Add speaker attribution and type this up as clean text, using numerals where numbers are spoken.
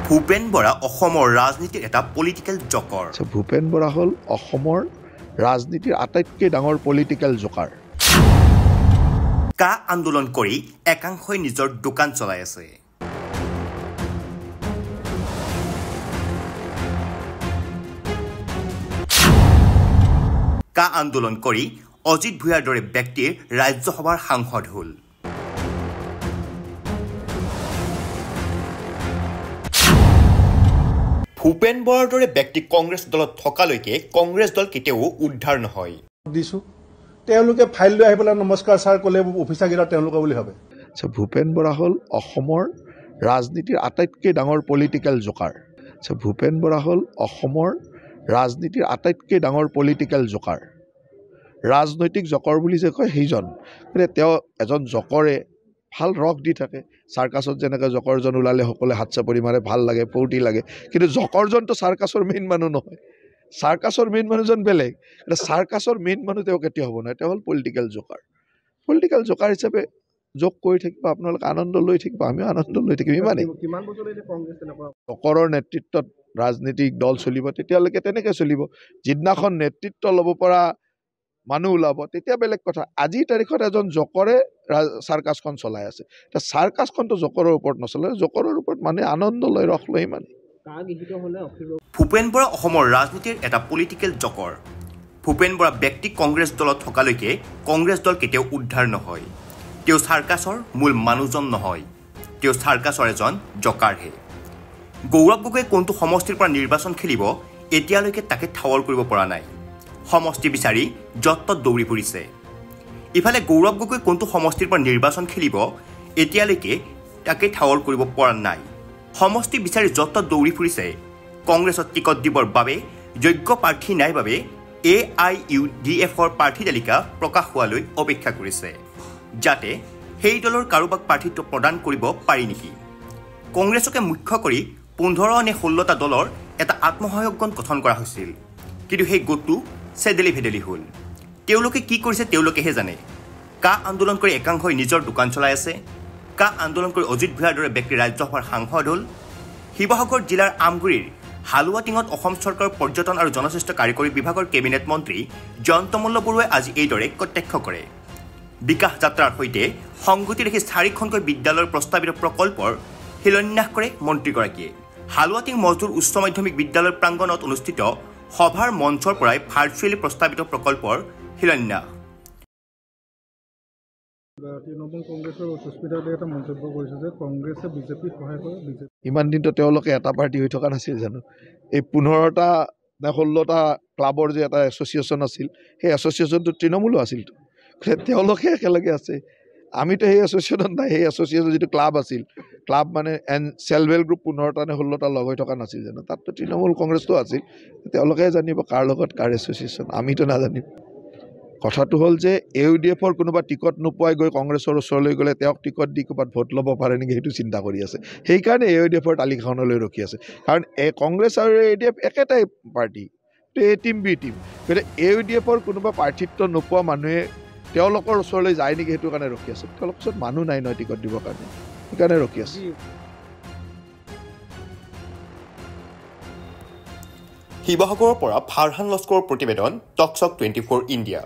Speaker 1: ভূপেন বৰা অসমৰ ৰাজনীতিৰ এটা পলিটিকেল জকাৰ।
Speaker 2: ভূপেন বৰা হ'ল অসমৰ ৰাজনীতিৰ আটাইতকৈ ডাঙৰ পলিটিকেল জকাৰ।
Speaker 1: কা আন্দোলন কৰি একাংশই নিজৰ দোকান চলাই আছে। কা আন্দোলন কৰি অজিত ভূঞাৰ দৰে ব্যক্তিৰ ৰাজ্যসভাৰ সাংসদ হ'ল। ভূপেন বৰাৰ দৰে ব্যক্তি কংগ্ৰেছ দলত থকালৈকে কংগ্ৰেছ দল কেতিয়াও উদ্ধাৰ নহয়।
Speaker 3: তেওঁলোকে ফাইল লৈ আহি পেলাই নমস্কাৰ ছাৰ ক'লে অফিচাৰকেইটা তেওঁলোকৰ বুলি ভাবে।
Speaker 2: ভূপেন বৰা হ'ল অসমৰ ৰাজনীতিৰ আটাইতকৈ ডাঙৰ পলিটিকেল জকাৰ। ভূপেন বৰা হ'ল অসমৰ ৰাজনীতিৰ আটাইতকৈ ডাঙৰ পলিটিকেল জকাৰ। ৰাজনৈতিক জকৰ বুলি যে কয় সেইজন, গতিকে তেওঁ এজন জকৰে ভাল ৰস দি থাকে। চাৰ্কাছত যেনেকৈ জকৰজন ওলালে সকলোৱে হাত চাপৰি মাৰে, ভাল লাগে, ফূৰ্তি লাগে, কিন্তু জকৰজনটো চাৰ্কাছৰ মেইন মানুহ নহয়। চাৰ্কাছৰ মেইন মানুহজন বেলেগ, এতিয়া চাৰ্কাছৰ মেইন মানুহ তেওঁ কেতিয়া হ'ব নহয়, তেওঁ হ'ল পলিটিকেল জকাৰ। পলিটিকেল জকাৰ হিচাপে যোগ কৰি থাকিব, আপোনালোকে আনন্দ লৈ থাকিব, আমিও আনন্দ লৈ থাকিম। ইমানেই জকৰৰ নেতৃত্বত ৰাজনীতিক দল চলিব, তেতিয়ালৈকে তেনেকৈ চলিব। যিদিনাখন নেতৃত্ব ল'ব পৰা মানুহ ওলাব তেতিয়া বেলেগ কথা। আজিৰ তাৰিখত এজন জকৰে চাৰ্কাছখন চলাই আছে। এতিয়া চাৰ্কাছখনটো জকৰৰ ওপৰত নচলে, জকৰৰ ওপৰত মানুহে আনন্দ লয়, ৰস লয়, ইমানেই।
Speaker 1: ভূপেন বৰা অসমৰ ৰাজনীতিৰ এটা পলিটিকেল জকৰ। ভূপেন বৰা ব্যক্তি কংগ্ৰেছ দলত থকালৈকে কংগ্ৰেছ দল কেতিয়াও উদ্ধাৰ নহয়। তেওঁ চাৰ্কাছৰ মূল মানুহজন নহয়, তেওঁ চাৰ্কাছৰ এজন জকাৰহে। গৌৰৱ গগৈয়ে কোনটো সমষ্টিৰ পৰা নিৰ্বাচন খেলিব এতিয়ালৈকে তাকে ঠাৱৰ কৰিব পৰা নাই। সমষ্টি বিচাৰি য'ত ত'ত দৌৰি ফুৰিছে। ইফালে গৌৰৱ গগৈ কোনটো সমষ্টিৰ পৰা নিৰ্বাচন খেলিব এতিয়ালৈকে তাকে ঠাৱৰ কৰিব পৰা নাই। সমষ্টি বিচাৰি য'ত ত'ত দৌৰি ফুৰিছে। কংগ্ৰেছত টিকট দিবৰ বাবে যোগ্য প্ৰাৰ্থী নাই বাবে AIUDFৰ প্ৰাৰ্থী তালিকা প্ৰকাশ হোৱালৈ অপেক্ষা কৰিছে, যাতে সেই দলৰ কাৰোবাক প্ৰাৰ্থীত্ব প্ৰদান কৰিব পাৰি নেকি। কংগ্ৰেছকে মুখ্য কৰি 15 নে 16টা দলৰ এটা আত্মসহায়ক গোট গঠন কৰা হৈছিল, কিন্তু সেই গোটটো চেদেলি ভেদেলি হ'ল। তেওঁলোকে কি কৰিছে তেওঁলোকেহে জানে। কা আন্দোলন কৰি একাংশই নিজৰ দোকান চলাই আছে। কা আন্দোলন কৰি অজিত ভূঞাৰ দৰে ব্যক্তি ৰাজ্যসভাৰ সাংসদ হ'ল। শিৱসাগৰ জিলাৰ আমগুৰিৰ হালুৱাটিঙত অসম চৰকাৰৰ পৰ্যটন আৰু জনস্বাস্থ্য কাৰিকৰী বিভাগৰ কেবিনেট মন্ত্ৰী জয়ন্ত মল্ল বৰুৱাই আজি এইদৰে কটাক্ষ কৰে। বিকাশ যাত্ৰাৰ সৈতে সংগতি ৰাখি 4খনকৈ বিদ্যালয়ৰ প্ৰস্তাৱিত প্ৰকল্পৰ শিলান্যাস কৰে মন্ত্ৰীগৰাকীয়ে। হালুৱাটিং মজদুৰ উচ্চ মাধ্যমিক বিদ্যালয়ৰ প্ৰাংগণত অনুষ্ঠিত সভাৰ মঞ্চৰ পৰাই ভাৰ্চুৱেলি প্ৰস্তাৱিত প্ৰকল্পৰ শিলান্যাস।
Speaker 2: ইমান দিনতো তেওঁলোকে এটা পাৰ্টি হৈ থকা নাছিল জানো? এই 15টা নে 16টা ক্লাবৰ যে এটা এছ'চিয়েশ্যন আছিল, সেই এছ'চিয়েশ্যনটো তৃণমূলো আছিল। তেওঁলোকে একেলগে আছে, আমিতো সেই এছ'চিয়েশ্যনত নাই। সেই এছ'চিয়েশ্যন যিটো ক্লাব আছিল, ক্লাব মানে চেল্ফ হেল্প গ্ৰুপ 15টা নে 16টা লগ হৈ থকা নাছিল জানো? তাততো তৃণমূল কংগ্ৰেছটো আছিল। তেওঁলোকে জানিব কাৰ লগত কাৰ এছ'চিয়েশ্যন, আমিতো নাজানিম। কথাটো হ'ল যে AUDFৰ কোনোবা টিকট নোপোৱাই গৈ কংগ্ৰেছৰ ওচৰলৈ গ'লে তেওঁক টিকট দি ক'ৰবাত ভোট ল'ব পাৰে নেকি, সেইটো চিন্তা কৰি আছে। সেইকাৰণে AUDFৰ তালিকাখনলৈ ৰখি আছে, কাৰণ কংগ্ৰেছ আৰু AUDF একেটাই পাৰ্টি, এ টিম বি টিম। গতিকে AUDFৰ কোনোবা প্ৰাৰ্থিত্ব নোপোৱা মানুহে তেওঁলোকৰ ওচৰলৈ যায় নেকি, সেইটো কাৰণে ৰখি আছে। তেওঁলোকৰ ওচৰত মানুহ নাই নহয় টিকট দিবৰ কাৰণে, সেইকাৰণে ৰখি আছে।
Speaker 1: শিৱসাগৰৰ পৰা ফাৰহান লস্কৰৰ প্ৰতিবেদন, টকশ্বক 24 ইণ্ডিয়া।